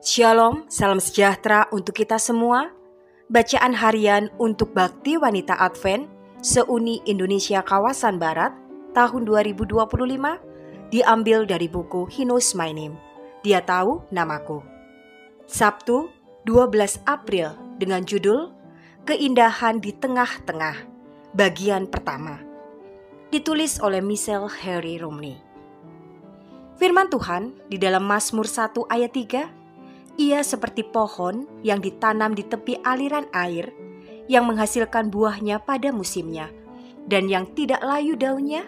Shalom, salam sejahtera untuk kita semua. Bacaan harian untuk Bakti Wanita Advent Seuni Indonesia Kawasan Barat tahun 2025 diambil dari buku He Knows My Name, Dia Tahu Namaku. Sabtu 12 April dengan judul Keindahan di Tengah-Tengah, bagian pertama. Ditulis oleh Michelle Harry Romney. Firman Tuhan di dalam Mazmur 1 ayat 3, ia seperti pohon yang ditanam di tepi aliran air, yang menghasilkan buahnya pada musimnya, dan yang tidak layu daunnya,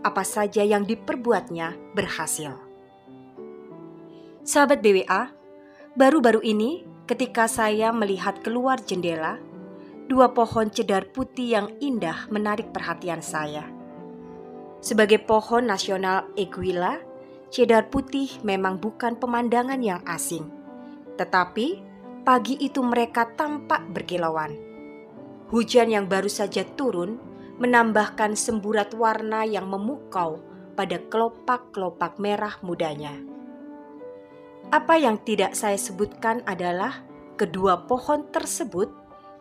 apa saja yang diperbuatnya berhasil. Sahabat BWA, baru-baru ini ketika saya melihat keluar jendela, dua pohon cedar putih yang indah menarik perhatian saya. Sebagai pohon nasional Eguila, cedar putih memang bukan pemandangan yang asing. Tetapi pagi itu mereka tampak berkilauan. Hujan yang baru saja turun menambahkan semburat warna yang memukau pada kelopak-kelopak merah mudanya. Apa yang tidak saya sebutkan adalah kedua pohon tersebut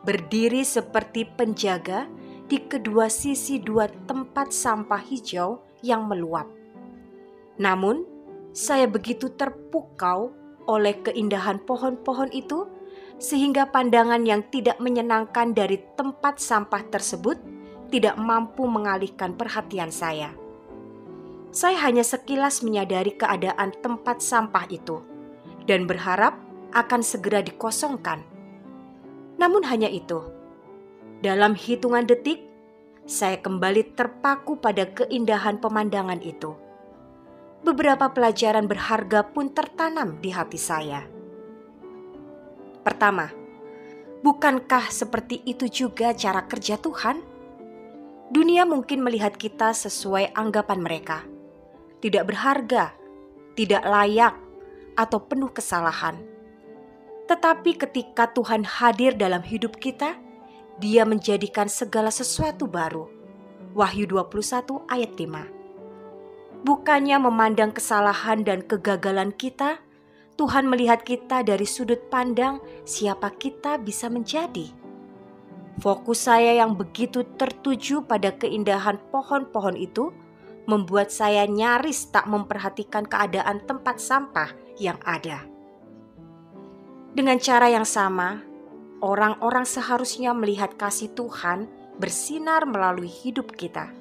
berdiri seperti penjaga di kedua sisi dua tempat sampah hijau yang meluap. Namun, saya begitu terpukau oleh keindahan pohon-pohon itu, sehingga pandangan yang tidak menyenangkan dari tempat sampah tersebut tidak mampu mengalihkan perhatian saya. Saya hanya sekilas menyadari keadaan tempat sampah itu dan berharap akan segera dikosongkan. Namun hanya itu. Dalam hitungan detik, saya kembali terpaku pada keindahan pemandangan itu. Beberapa pelajaran berharga pun tertanam di hati saya. Pertama, bukankah seperti itu juga cara kerja Tuhan? Dunia mungkin melihat kita sesuai anggapan mereka, tidak berharga, tidak layak, atau penuh kesalahan. Tetapi ketika Tuhan hadir dalam hidup kita, Dia menjadikan segala sesuatu baru. Wahyu 21 ayat 5. Bukannya memandang kesalahan dan kegagalan kita, Tuhan melihat kita dari sudut pandang siapa kita bisa menjadi. Fokus saya yang begitu tertuju pada keindahan pohon-pohon itu membuat saya nyaris tak memperhatikan keadaan tempat sampah yang ada. Dengan cara yang sama, orang-orang seharusnya melihat kasih Tuhan bersinar melalui hidup kita.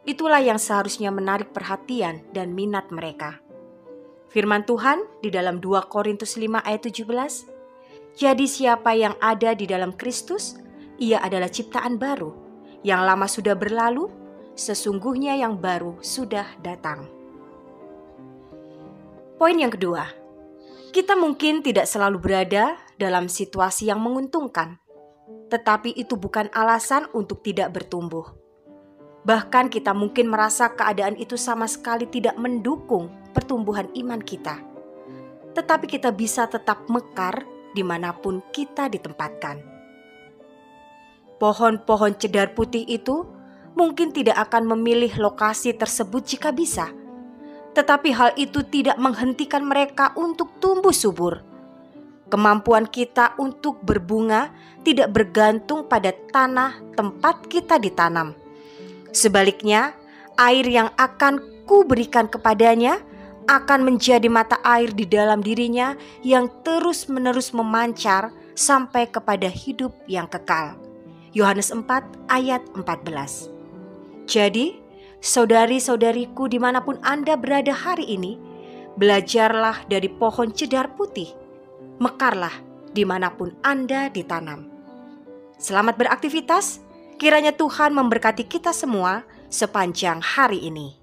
Itulah yang seharusnya menarik perhatian dan minat mereka. Firman Tuhan di dalam 2 Korintus 5 ayat 17, jadi siapa yang ada di dalam Kristus, ia adalah ciptaan baru. Yang lama sudah berlalu, sesungguhnya yang baru sudah datang. Poin yang kedua, kita mungkin tidak selalu berada dalam situasi yang menguntungkan, tetapi itu bukan alasan untuk tidak bertumbuh. Bahkan kita mungkin merasa keadaan itu sama sekali tidak mendukung pertumbuhan iman kita. Tetapi kita bisa tetap mekar dimanapun kita ditempatkan. Pohon-pohon cedar putih itu mungkin tidak akan memilih lokasi tersebut jika bisa. Tetapi hal itu tidak menghentikan mereka untuk tumbuh subur. Kemampuan kita untuk berbunga tidak bergantung pada tanah tempat kita ditanam. Sebaliknya, air yang akan kuberikan kepadanya akan menjadi mata air di dalam dirinya yang terus-menerus memancar sampai kepada hidup yang kekal. Yohanes 4 ayat 14. Jadi, saudari-saudariku dimanapun Anda berada hari ini, belajarlah dari pohon cedar putih. Mekarlah dimanapun Anda ditanam. Selamat beraktivitas. Kiranya Tuhan memberkati kita semua sepanjang hari ini.